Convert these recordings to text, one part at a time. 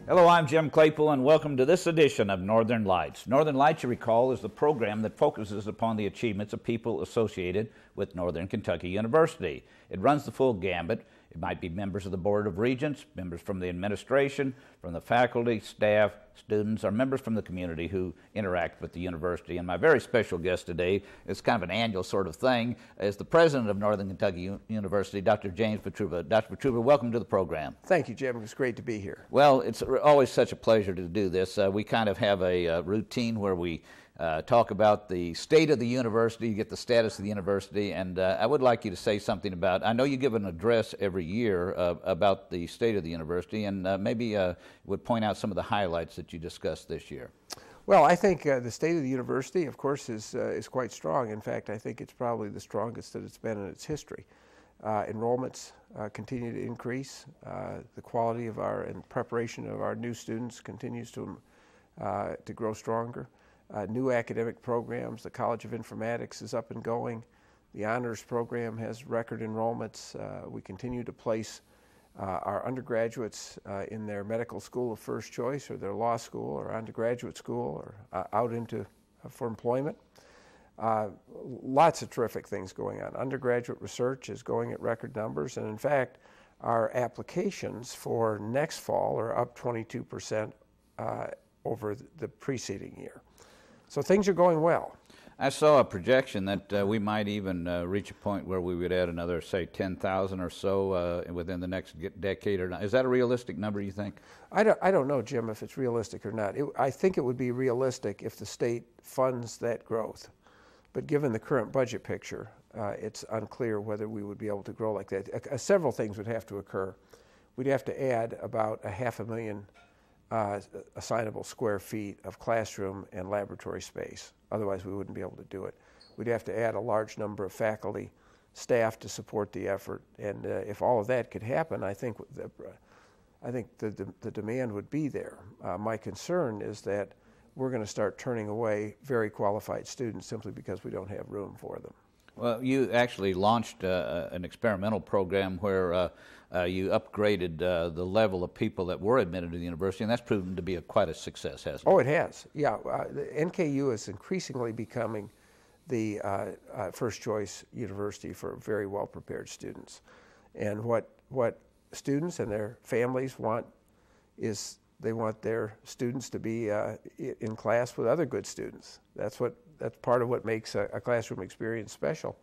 Hello, I'm Jim Claypool, and welcome to this edition of Northern Lights. Northern Lights, you recall, is the program that focuses upon the achievements of people associated with Northern Kentucky University. It runs the full gambit. It might be members of the Board of Regents, members from the administration, from the faculty, staff, students, or members from the community who interact with the university. And my very special guest today, is kind of an annual sort of thing, is the president of Northern Kentucky University, Dr. James Votruba. Dr. Votruba, welcome to the program. Thank you, Jim. It's great to be here. Well, it's always such a pleasure to do this. We kind of have a routine where we talk about the state of the university, get the status of the university, and I would like you to say something about, I know you give an address every year about the state of the university, and maybe would point out some of the highlights that you discussed this year. Well, I think the state of the university, of course, is quite strong. In fact, I think it's probably the strongest that it's been in its history. Enrollments continue to increase. The quality of and preparation of our new students continues to grow stronger. New academic programs, the College of Informatics is up and going. The honors program has record enrollments. We continue to place our undergraduates in their medical school of first choice, or their law school, or undergraduate school, or out into for employment. Lots of terrific things going on. Undergraduate research is going at record numbers, and in fact, our applications for next fall are up 22% over the preceding year. So things are going well. I saw a projection that we might even reach a point where we would add another, say, 10,000 or so within the next decade or not. Is that a realistic number, you think? I don't know, Jim, if it's realistic or not. I think it would be realistic if the state funds that growth. But given the current budget picture, it's unclear whether we would be able to grow like that. Several things would have to occur. We'd have to add about 500,000 assignable square feet of classroom and laboratory space. Otherwise, we wouldn't be able to do it. We'd have to add a large number of faculty, staff to support the effort. And if all of that could happen, I think the demand would be there. My concern is that we're going to start turning away very qualified students simply because we don't have room for them. Well, you actually launched an experimental program where you upgraded the level of people that were admitted to the university, and that's proven to be quite a success, hasn't it? Oh, it has. Yeah, the NKU is increasingly becoming the first choice university for very well prepared students. And what students and their families want is they want their students to be in class with other good students. That's part of what makes a classroom experience special.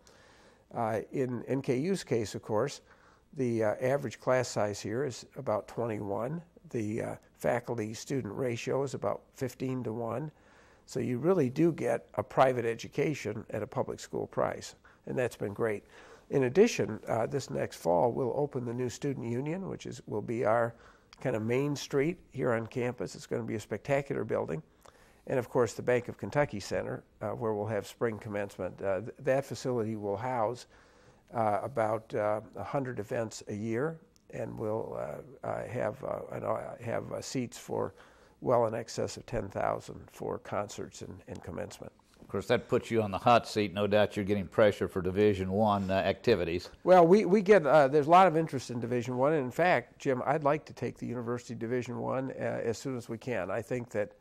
In NKU's case, of course, the average class size here is about 21. The faculty-student ratio is about 15 to 1. So you really do get a private education at a public school price, and that's been great. In addition, this next fall, we'll open the new student union, which will be our kind of main street here on campus. It's going to be a spectacular building. And of course, the Bank of Kentucky Center, where we'll have spring commencement. That facility will house about 100 events a year, and we'll have seats for well in excess of 10,000 for concerts and commencement. Of course, that puts you on the hot seat. No doubt you're getting pressure for Division I activities. Well, we get, there's a lot of interest in Division I. And in fact, Jim, I'd like to take the university Division I as soon as we can. I think that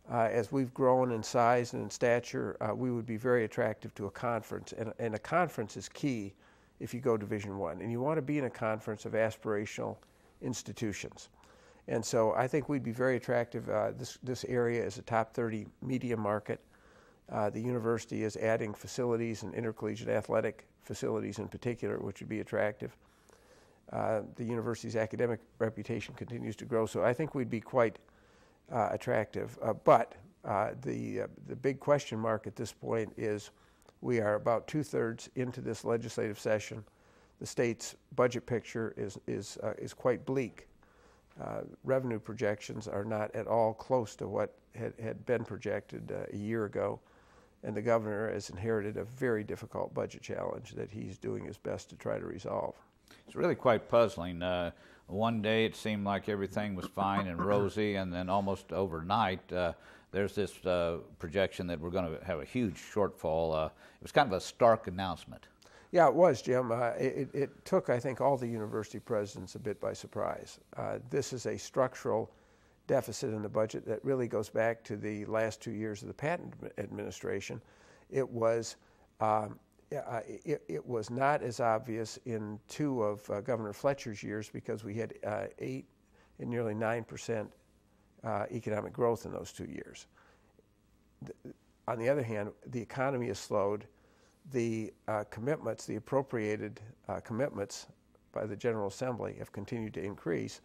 as we've grown in size and in stature, we would be very attractive to a conference. And a conference is key if you go Division I. And you want to be in a conference of aspirational institutions. And so I think we'd be very attractive. This area is a top 30 media market. The university is adding facilities and intercollegiate athletic facilities in particular, which would be attractive. The university's academic reputation continues to grow, so I think we'd be quite attractive. But the big question mark at this point is we are about 2/3 into this legislative session. The state's budget picture is quite bleak. Revenue projections are not at all close to what had been projected a year ago. And the governor has inherited a very difficult budget challenge that he's doing his best to try to resolve. It's really quite puzzling. One day it seemed like everything was fine and rosy, and then almost overnight there's this projection that we're going to have a huge shortfall. It was kind of a stark announcement. Yeah, it was, Jim. It took, I think, all the university presidents a bit by surprise. This is a structural deficit in the budget that really goes back to the last 2 years of the Patton administration. It was it was not as obvious in 2 of Governor Fletcher's years because we had 8 and nearly 9% economic growth in those 2 years. On the other hand, the economy has slowed. The commitments, the appropriated commitments by the General Assembly have continued to increase,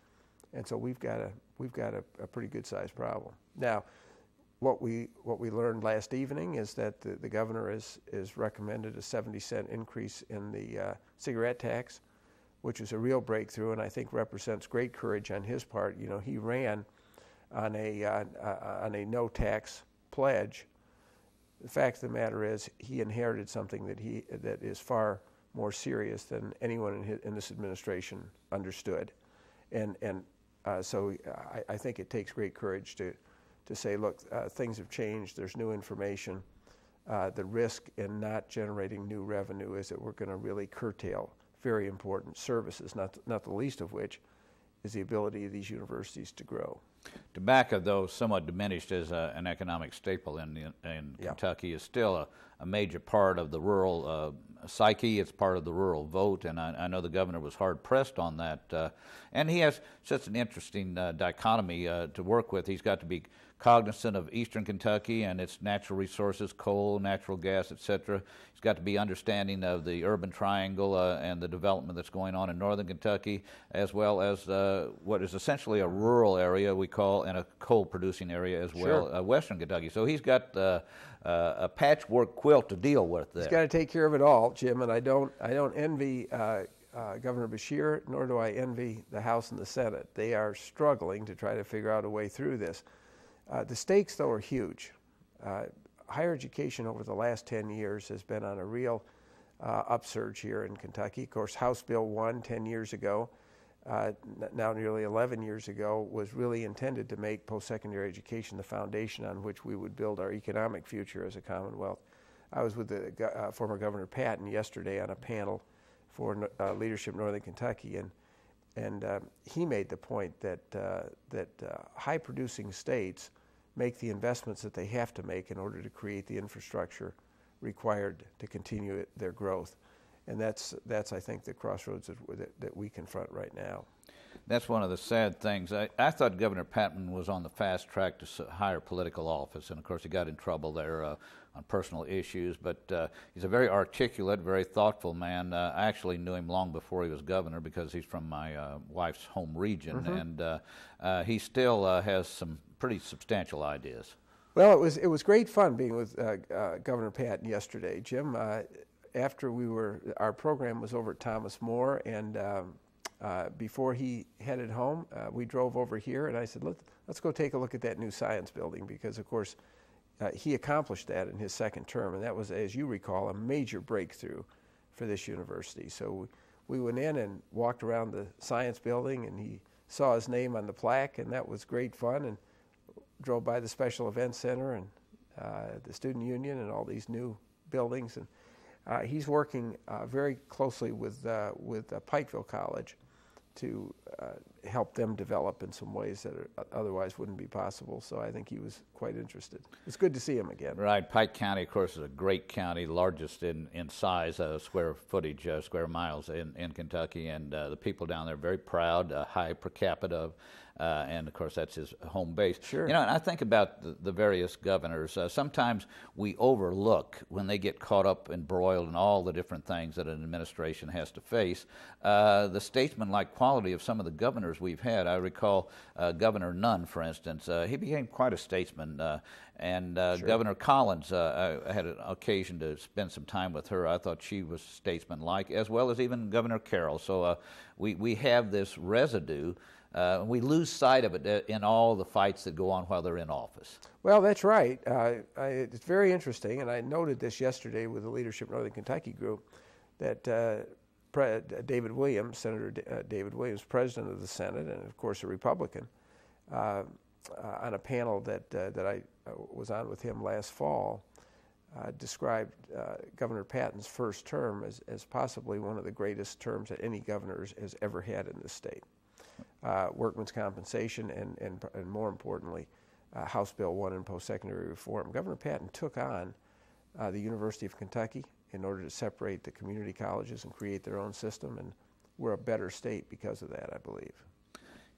and so we've got a pretty good sized problem. Now, what we learned last evening is that the governor is recommended a 70-cent increase in the cigarette tax, which is a real breakthrough, and I think represents great courage on his part. You know, he ran on a no tax pledge. The fact of the matter is, he inherited something that is far more serious than anyone in this administration understood, and so I think it takes great courage to say, look, things have changed. There's new information. The risk in not generating new revenue is that we're going to really curtail very important services, not the least of which is the ability of these universities to grow. Tobacco, though somewhat diminished as an economic staple in Kentucky, is still a major part of the rural psyche. It's part of the rural vote, and I know the governor was hard-pressed on that. And he has such an interesting dichotomy to work with. He's got to be cognizant of eastern Kentucky and its natural resources, coal, natural gas, etc. He's got to be understanding of the urban triangle and the development that's going on in northern Kentucky, as well as what is essentially a rural area we call, and a coal-producing area as well, Sure. Western Kentucky. So he's got a patchwork quilt to deal with there. He's got to take care of it all, Jim, and I don't envy Governor Beshear, nor do I envy the House and the Senate. They are struggling to try to figure out a way through this. The stakes, though, are huge. Higher education over the last 10 years has been on a real upsurge here in Kentucky. Of course, House Bill 1 10 years ago, now nearly 11 years ago, was really intended to make post-secondary education the foundation on which we would build our economic future as a Commonwealth. I was with the former Governor Patton yesterday on a panel for Leadership Northern Kentucky, and he made the point that high-producing states make the investments that they have to make in order to create the infrastructure required to continue their growth. And that's I think, the crossroads that we confront right now. That's one of the sad things. I thought Governor Patton was on the fast track to higher political office, and of course he got in trouble there on personal issues, but he's a very articulate, very thoughtful man. I actually knew him long before he was governor because he's from my wife's home region, and he still has some pretty substantial ideas. Well, it was great fun being with Governor Patton yesterday, Jim. After our program was over at Thomas More, and before he headed home, we drove over here, and I said, let's go take a look at that new science building, because, of course, he accomplished that in his second term, and that was, as you recall, a major breakthrough for this university. So we went in and walked around the science building, and he saw his name on the plaque, and that was great fun, and drove by the Special Events Center and the Student Union and all these new buildings. And he's working very closely with Pikeville College to help them develop in some ways that otherwise wouldn't be possible. So I think he was quite interested. It's good to see him again. Right. Pike County, of course, is a great county, largest in size, square footage, square miles in Kentucky, and the people down there are very proud, high per capita, and of course that's his home base. Sure. You know, and I think about the various governors. Sometimes we overlook when they get caught up and broiled in all the different things that an administration has to face, the statesman-like quality of some of the governors we've had. I recall Governor Nunn, for instance. He became quite a statesman, and Sure. Governor Collins, I had an occasion to spend some time with her. I thought she was statesman-like, as well as even Governor Carroll. So we have this residue. We lose sight of it in all the fights that go on while they're in office. Well, that's right. It's very interesting, and I noted this yesterday with the Leadership Northern Kentucky group, that David Williams, Senator David Williams, President of the Senate, and of course a Republican, on a panel that I was on with him last fall, described Governor Patton's first term as possibly one of the greatest terms that any governor has ever had in this state. workman's compensation, and more importantly, House Bill 1 and post-secondary reform. Governor Patton took on the University of Kentucky in order to separate the community colleges and create their own system, and we're a better state because of that, I believe.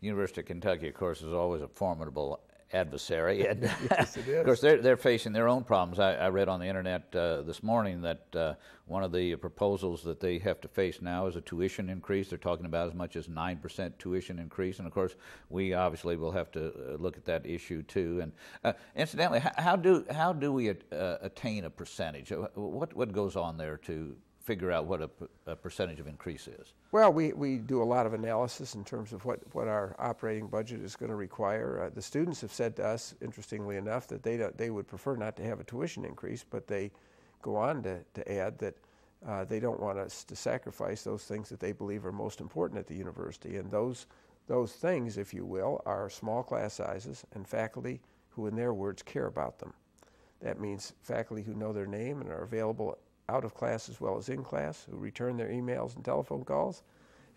University of Kentucky, of course, is always a formidable adversary, and Yes, it is. of course they're facing their own problems. I read on the internet this morning that one of the proposals that they have to face now is a tuition increase. They're talking about as much as 9% tuition increase, and of course we obviously will have to look at that issue too. And incidentally, how do we attain a percentage? What goes on there to figure out what a percentage of increase is? Well, we do a lot of analysis in terms of what our operating budget is going to require. The students have said to us, interestingly enough, that they would prefer not to have a tuition increase, but they go on to add that they don't want us to sacrifice those things that they believe are most important at the university. And those things, if you will, are small class sizes and faculty who, in their words, care about them. That means faculty who know their name and are available out of class as well as in class, who return their emails and telephone calls,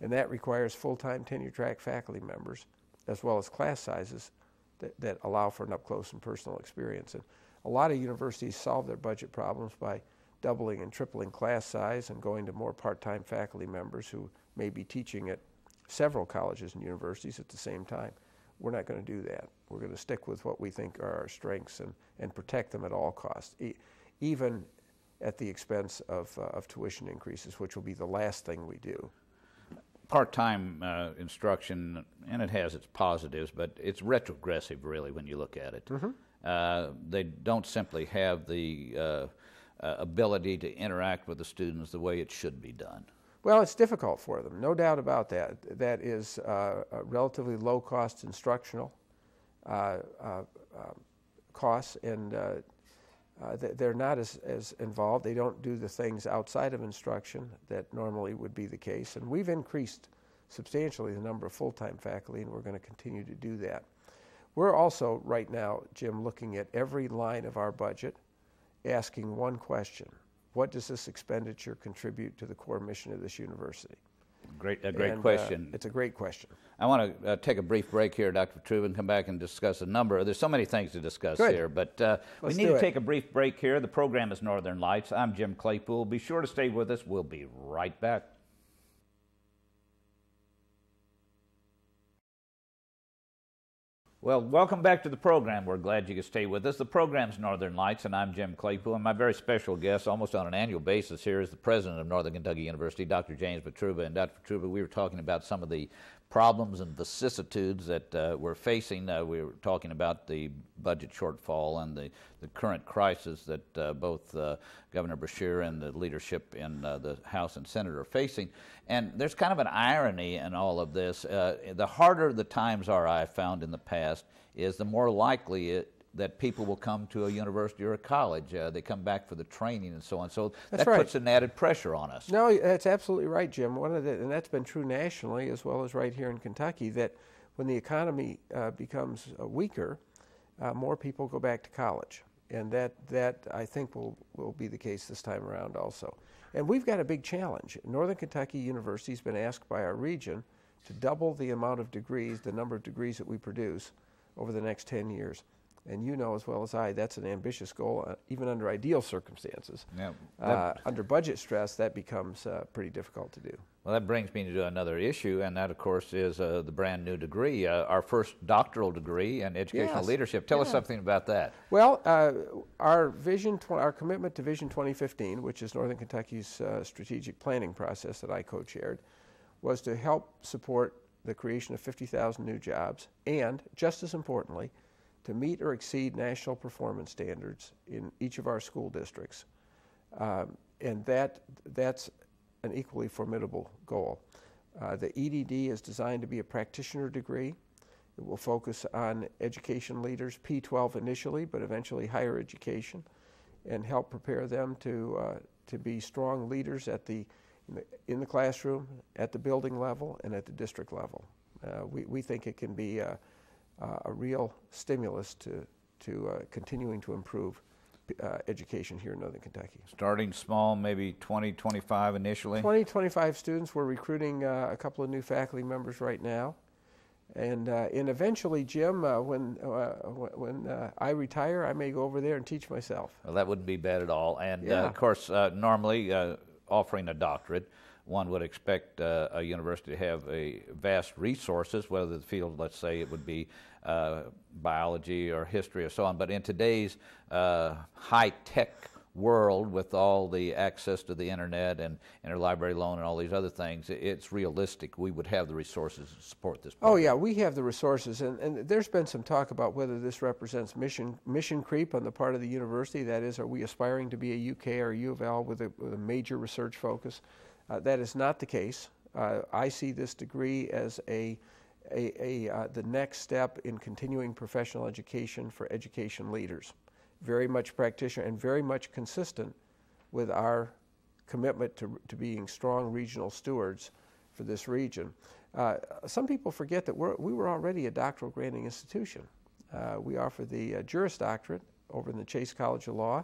and that requires full-time tenure-track faculty members, as well as class sizes that allow for an up-close and personal experience. And a lot of universities solve their budget problems by doubling and tripling class size and going to more part-time faculty members who may be teaching at several colleges and universities at the same time. We're not going to do that. We're going to stick with what we think are our strengths and protect them at all costs, even at the expense of tuition increases, which will be the last thing we do. Part-time instruction, and it has its positives, but it's retrogressive really when you look at it. Mm-hmm. They don't simply have the ability to interact with the students the way it should be done. Well, it's difficult for them, no doubt about that. That is a relatively low-cost instructional costs, and they're not as involved. They don't do the things outside of instruction that normally would be the case. And we've increased substantially the number of full-time faculty, and we're going to continue to do that. We're also right now, Jim, looking at every line of our budget, asking one question: what does this expenditure contribute to the core mission of this university? A great question. It's a great question. I want to take a brief break here, Dr. Votruba, and come back and discuss a number. There's so many things to discuss here, but we need to take a brief break here. The program is Northern Lights. I'm Jim Claypool. Be sure to stay with us. We'll be right back. Well, welcome back to the program. We're glad you could stay with us. The program's Northern Lights, and I'm Jim Claypool. And my very special guest, almost on an annual basis here, is the president of Northern Kentucky University, Dr. James Votruba. And Dr. Votruba, we were talking about some of the problems and vicissitudes that we're facing. We were talking about the budget shortfall and the current crisis that both Governor Beshear and the leadership in the House and Senate are facing. And there's kind of an irony in all of this. The harder the times are, I've found in the past, is the more likely that people will come to a university or a college. They come back for the training and so on. So that puts an added pressure on us. No, that's absolutely right, Jim. And that's been true nationally as well as right here in Kentucky, that when the economy becomes weaker, more people go back to college. And that I think will be the case this time around also. And we've got a big challenge. Northern Kentucky University has been asked by our region to double the amount of degrees, the number of degrees that we produce over the next 10 years. And you know as well as I, that's an ambitious goal, even under ideal circumstances. Yeah, under budget stress, that becomes pretty difficult to do. Well, that brings me to another issue, and that, of course, is the brand new degree, our first doctoral degree in educational leadership. Tell us something about that. Well, our commitment to Vision 2015, which is Northern Kentucky's strategic planning process that I co-chaired, was to help support the creation of 50,000 new jobs, and, just as importantly, to meet or exceed national performance standards in each of our school districts. And that's an equally formidable goal. The EDD is designed to be a practitioner degree. It will focus on education leaders, P-12 initially, but eventually higher education, and help prepare them to be strong leaders in the classroom, at the building level, and at the district level. We think it can be a real stimulus to continuing to improve education here in Northern Kentucky. Starting small, maybe 20, 25 initially? 20, 25 students. We're recruiting a couple of new faculty members right now. And eventually, Jim, when I retire, I may go over there and teach myself. Well, that wouldn't be bad at all. And Yeah. of course, normally offering a doctorate, one would expect a university to have a vast resources, whether the field, let's say, it would be biology or history or so on. But in today's high-tech world, with all the access to the internet and interlibrary loan and all these other things, it's realistic we would have the resources to support this program. Oh yeah, we have the resources, and there's been some talk about whether this represents mission creep on the part of the university. That is, are we aspiring to be a UK or a U of L with a major research focus? That is not the case. I see this degree as the next step in continuing professional education for education leaders. Very much practitioner and very much consistent with our commitment to being strong regional stewards for this region. Some people forget that we were already a doctoral granting institution. We offer the Juris Doctorate over in the Chase College of Law.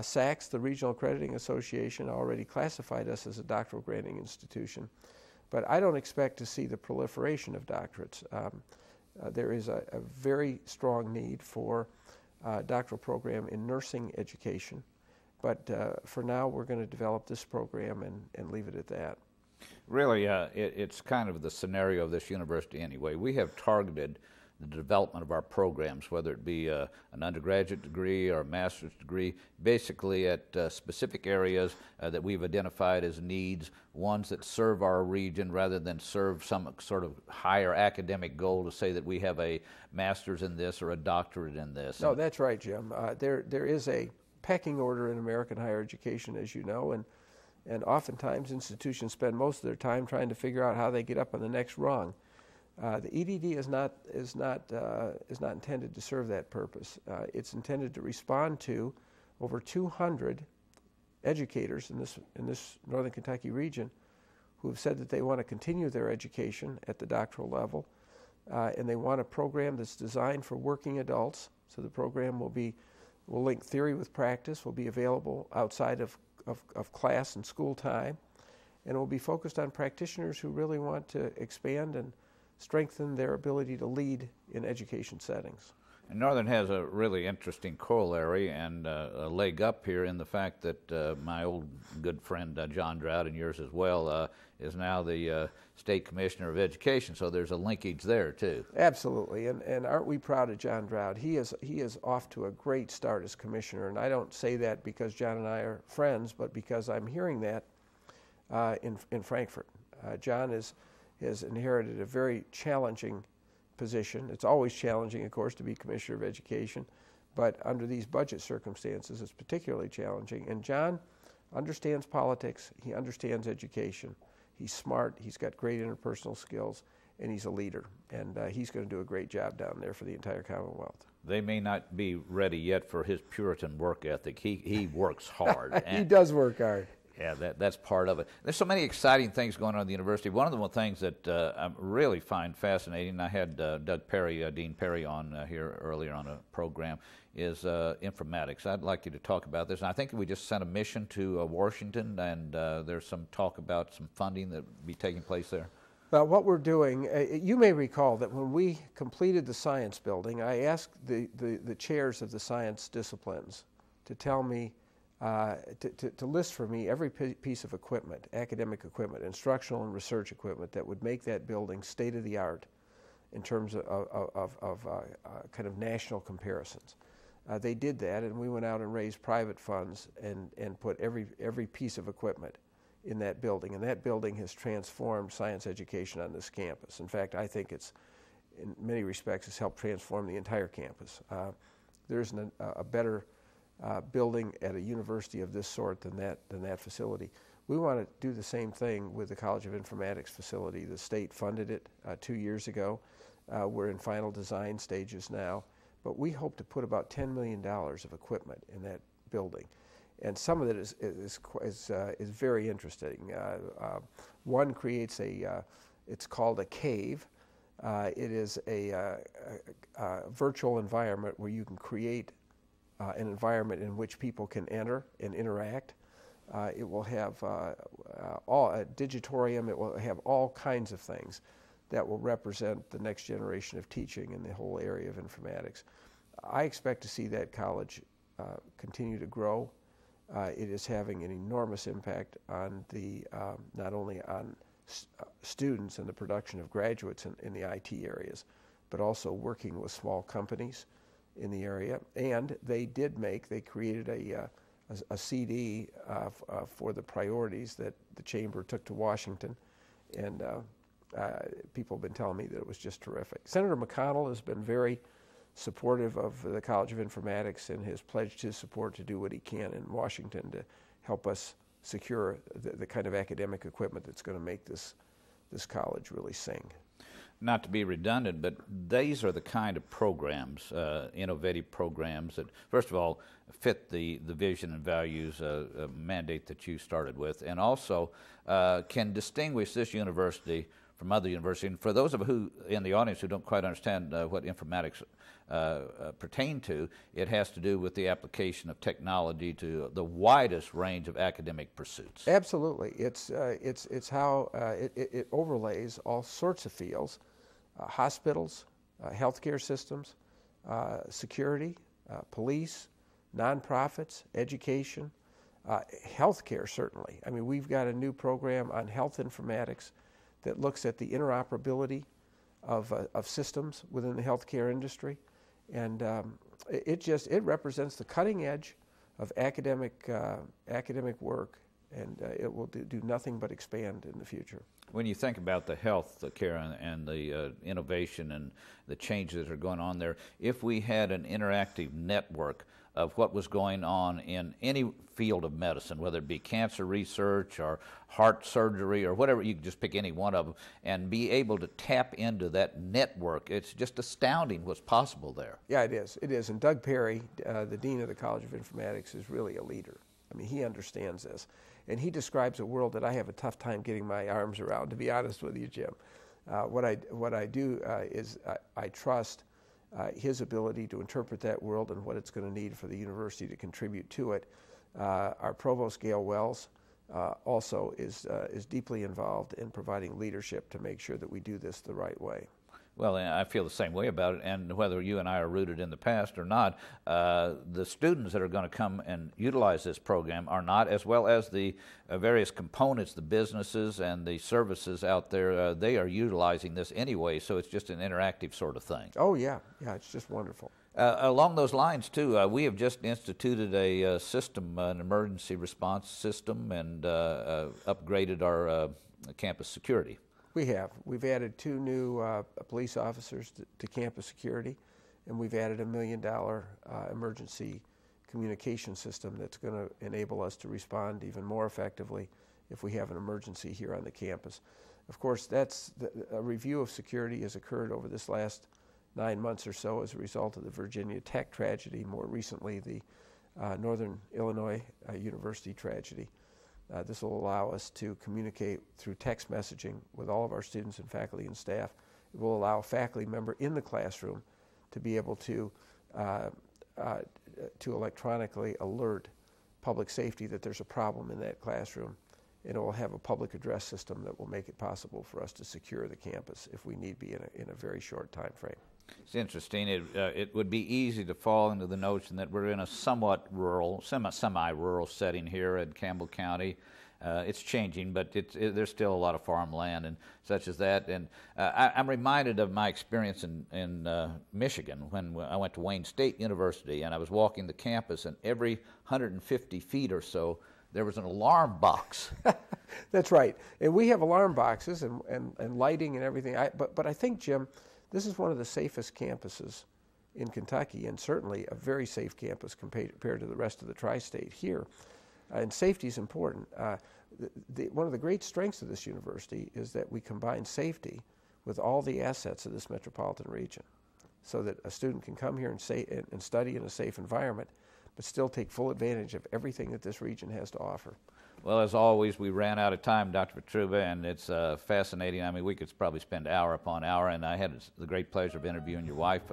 SACS, the Regional Accrediting Association, already classified us as a doctoral granting institution. But I don't expect to see the proliferation of doctorates. There is a very strong need for doctoral program in nursing education, but for now we're going to develop this program and leave it at that. Really, it's kind of the scenario of this university anyway. We have targeted the development of our programs, whether it be an undergraduate degree or a master's degree, basically at specific areas that we've identified as needs, ones that serve our region rather than serve some sort of higher academic goal to say that we have a master's in this or a doctorate in this. No, that's right, Jim. There is a pecking order in American higher education, as you know, and oftentimes institutions spend most of their time trying to figure out how they get up on the next rung. The EDD is not intended to serve that purpose. It's intended to respond to over 200 educators in this Northern Kentucky region who have said that they want to continue their education at the doctoral level, and they want a program that's designed for working adults. So the program will link theory with practice, will be available outside of class and school time, and will be focused on practitioners who really want to expand and strengthen their ability to lead in education settings. And Northern has a really interesting corollary and a leg up here in the fact that my old good friend John Drought, and yours as well, is now the State Commissioner of Education, so there's a linkage there too. Absolutely, and aren't we proud of John Drought? He is off to a great start as Commissioner, and I don't say that because John and I are friends, but because I'm hearing that in Frankfort. John has inherited a very challenging position. It's always challenging, of course, to be Commissioner of Education, but under these budget circumstances, it's particularly challenging. And John understands politics, he understands education, he's smart, he's got great interpersonal skills, and he's a leader. And he's going to do a great job down there for the entire Commonwealth. They may not be ready yet for his Puritan work ethic. He works hard. He does work hard. Yeah, that's part of it. There's so many exciting things going on at the university. One of the things that I really find fascinating, I had Doug Perry, Dean Perry, on here earlier on a program, is informatics. I'd like you to talk about this. And I think we just sent a mission to Washington, and there's some talk about some funding that will be taking place there. Well, what we're doing, you may recall that when we completed the science building, I asked the chairs of the science disciplines to tell me, to list for me every piece of equipment, academic equipment, instructional and research equipment that would make that building state-of-the-art in terms of kind of national comparisons. They did that, and we went out and raised private funds and put every piece of equipment in that building, and that building has transformed science education on this campus. In fact, I think it's, in many respects, has helped transform the entire campus. There isn't a better building at a university of this sort than that facility. We want to do the same thing with the College of Informatics facility. The state funded it 2 years ago. We're in final design stages now, but we hope to put about $10 million of equipment in that building. And some of it is very interesting. One creates it's called a cave. It is a virtual environment where you can create an environment in which people can enter and interact. It will have a digitorium. It will have all kinds of things. that will represent the next generation of teaching in the whole area of informatics. I expect to see that college continue to grow. It is having an enormous impact on the not only on students and the production of graduates in the IT areas, but also working with small companies in the area. And they created a CD for the priorities that the Chamber took to Washington, and people have been telling me that it was just terrific. Senator McConnell has been very supportive of the College of Informatics and has pledged his support to do what he can in Washington to help us secure the kind of academic equipment that's going to make this college really sing. Not to be redundant, but these are the kind of programs, innovative programs that, first of all, fit the vision and values mandate that you started with, and also can distinguish this university from other universities. And for those of who in the audience who don't quite understand what informatics pertain to, it has to do with the application of technology to the widest range of academic pursuits. Absolutely, it's how it overlays all sorts of fields: hospitals, healthcare systems, security, police, nonprofits, education, healthcare certainly. I mean, we've got a new program on health informatics that looks at the interoperability of systems within the healthcare industry, and it represents the cutting edge of academic work, and it will do nothing but expand in the future. When you think about the health care and the innovation and the changes that are going on there, if we had an interactive network of what was going on in any field of medicine, whether it be cancer research or heart surgery or whatever, you can just pick any one of them, and be able to tap into that network, it's just astounding what's possible there. Yeah, it is. It is. And Doug Perry, the Dean of the College of Informatics, is really a leader. I mean, he understands this. And he describes a world that I have a tough time getting my arms around, to be honest with you, Jim. What I do is I trust his ability to interpret that world and what it's going to need for the university to contribute to it. Our Provost, Gail Wells, also is deeply involved in providing leadership to make sure that we do this the right way. Well, I feel the same way about it, and whether you and I are rooted in the past or not, the students that are going to come and utilize this program are not, as well as the various components, the businesses and the services out there, they are utilizing this anyway, so it's just an interactive sort of thing. Oh, yeah. Yeah, it's just wonderful. Along those lines, too, we have just instituted a system, an emergency response system, and upgraded our campus security. We have. We've added 2 new police officers to campus security, and we've added $1 million emergency communication system that's going to enable us to respond even more effectively if we have an emergency here on the campus. Of course, a review of security has occurred over this last 9 months or so as a result of the Virginia Tech tragedy, more recently the Northern Illinois University tragedy. This will allow us to communicate through text messaging with all of our students and faculty and staff. It will allow a faculty member in the classroom to be able to electronically alert public safety that there's a problem in that classroom. And it will have a public address system that will make it possible for us to secure the campus if we need be in a very short time frame. It's interesting. It would be easy to fall into the notion that we're in a somewhat rural, semi-rural setting here in Campbell County. It's changing, but there's still a lot of farmland and such as that. And I'm reminded of my experience in Michigan when I went to Wayne State University, and I was walking the campus, and every 150 feet or so, there was an alarm box. That's right. And we have alarm boxes and lighting and everything. But I think, Jim, this is one of the safest campuses in Kentucky, and certainly a very safe campus compared to the rest of the tri-state here. And safety is important. One of the great strengths of this university is that we combine safety with all the assets of this metropolitan region, so that a student can come here and study in a safe environment, but still take full advantage of everything that this region has to offer. Well, as always, we ran out of time, Dr. Votruba, and it's fascinating. I mean, we could probably spend hour upon hour, and I had the great pleasure of interviewing your wife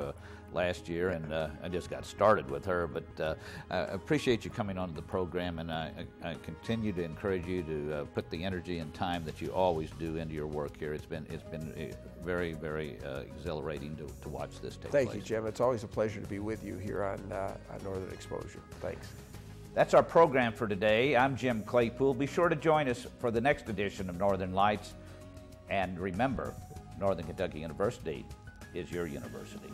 last year, and I just got started with her. But I appreciate you coming onto the program, and I continue to encourage you to put the energy and time that you always do into your work here. It's been very, very exhilarating to watch this take place. Thank you, Jim. It's always a pleasure to be with you here on Northern Exposure. Thanks. That's our program for today. I'm Jim Claypool. Be sure to join us for the next edition of Northern Lights. And remember, Northern Kentucky University is your university.